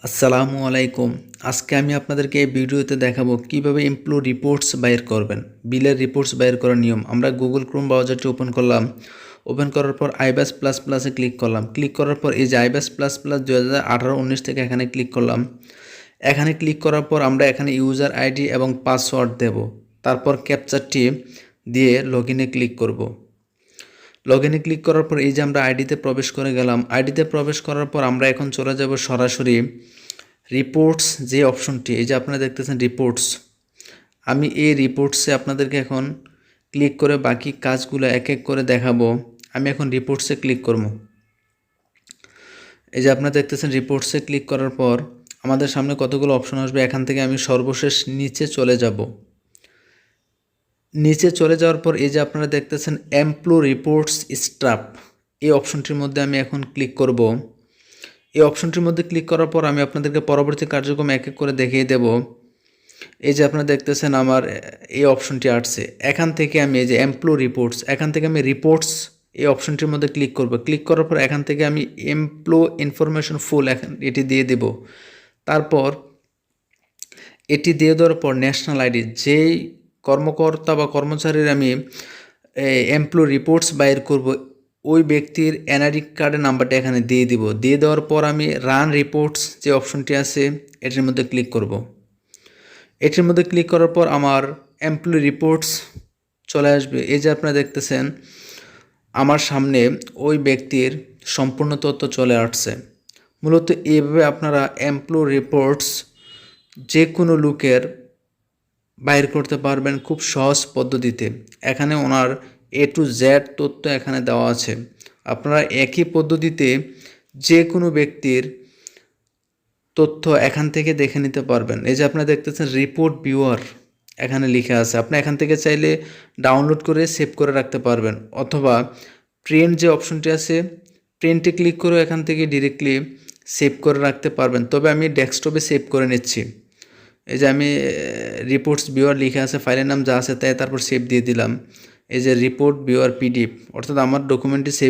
আসসালামু আলাইকুম। আজকে আমি আপনাদেরকে এই ভিডিওতে দেখাবো কিভাবে এমপ্লয়ি রিপোর্টস বাইর করবেন। বিলের রিপোর্টস বাইর করার নিয়ম। আমরা গুগল ক্রোম ব্রাউজারটি ওপেন করলাম। ওপেন করার পর IBAS প্লাস প্লাসে ক্লিক করলাম। ক্লিক করার পর এই যে IBAS প্লাস প্লাস 2018-19 থেকে এখানে ক্লিক করলাম। এখানে ক্লিক করার পর আমরা এখানে ইউজার আইডি এবং পাসওয়ার্ড দেব। তারপর ক্যাপচারটি দিয়ে লগইনে ক্লিক করব। লগইনে ক্লিক করার পর এই যে আমরা আইডিতে প্রবেশ করে গেলাম। আইডিতে প্রবেশ করার পর আমরা এখন চলে যাব সরাসরি রিপোর্টস যে অপশনটি, এই যে আপনারা দেখতেছেন রিপোর্টস। আমি এই রিপোর্টসে আপনাদেরকে এখন ক্লিক করে বাকি কাজগুলো এক এক করে দেখাবো। আমি এখন রিপোর্টসে ক্লিক করব। এই যে আপনারা দেখতেছেন রিপোর্টসে ক্লিক করার পর আমাদের সামনে কতগুলো অপশন আসবে। এখান থেকে আমি সর্বশেষ নিচে চলে যাব। নিচে চলে যাওয়ার পর এই যে আপনারা দেখতেছেন এমপ্লয়ি রিপোর্টস স্টাফ, এই অপশনটির মধ্যে আমি এখন ক্লিক করব। এই অপশনটির মধ্যে ক্লিক করার পর আমি আপনাদেরকে পরবর্তী কার্যক্রম এক এক করে দেখিয়ে দেব। এই যে আপনারা দেখতেছেন আমার এই অপশনটি আসছে। এখান থেকে আমি এই যে এমপ্লয়ি রিপোর্টস, এখান থেকে আমি রিপোর্টস এই অপশনটির মধ্যে ক্লিক করব। ক্লিক করার পর এখান থেকে আমি এমপ্লয়ি ইনফরমেশন ফুল এটি দিয়ে দেব। তারপর এটি দিয়ে দেওয়ার পর ন্যাশনাল আইডি, যেই কর্মকর্তা বা কর্মচারীর আমি এমপ্লয়ি রিপোর্টস বাইর করব, ওই ব্যক্তির এনআইডি কার্ডের নাম্বারটা এখানে দিয়ে দিব। দিয়ে দেওয়ার পর আমি রান রিপোর্টস যে অপশনটি আছে এটির মধ্যে ক্লিক করব। এটির মধ্যে ক্লিক করার পর আমার এমপ্লয়ি রিপোর্টস চলে আসবে। এই যে আপনারা দেখতেছেন আমার সামনে ওই ব্যক্তির সম্পূর্ণ তথ্য চলে আসছে। মূলত এইভাবে আপনারা এমপ্লয়ি রিপোর্টস যে কোনো লোকের বাইর করতে পারবেন খুব সহজ পদ্ধতিতে। এখানে ওনার A to Z তথ্য এখানে দেওয়া আছে। আপনারা একই পদ্ধতিতে যে কোনো ব্যক্তির তথ্য এখান থেকে দেখে নিতে পারবেন। এই যে আপনারা দেখতেছেন রিপোর্ট ভিউয়ার এখানে লেখা আছে। আপনি এখান থেকে চাইলে ডাউনলোড করে সেভ করে রাখতে পারবেন, অথবা প্রিন্ট যে অপশনটি আছে প্রিন্টে ক্লিক করে এখান থেকে ডিরেক্টলি সেভ করে রাখতে পারবেন। তবে আমি ডেস্কটপে সেভ করে নিচ্ছি। এই যে আমি রিপোর্টস ভিউয়ার লিখে আছে, ফাইলের নাম যা আছে তাই, তারপর সেভ দিয়ে দিলাম। এই যে রিপোর্ট ভিউয়ার PDF, অর্থাৎ আমার ডকুমেন্টটি সেভ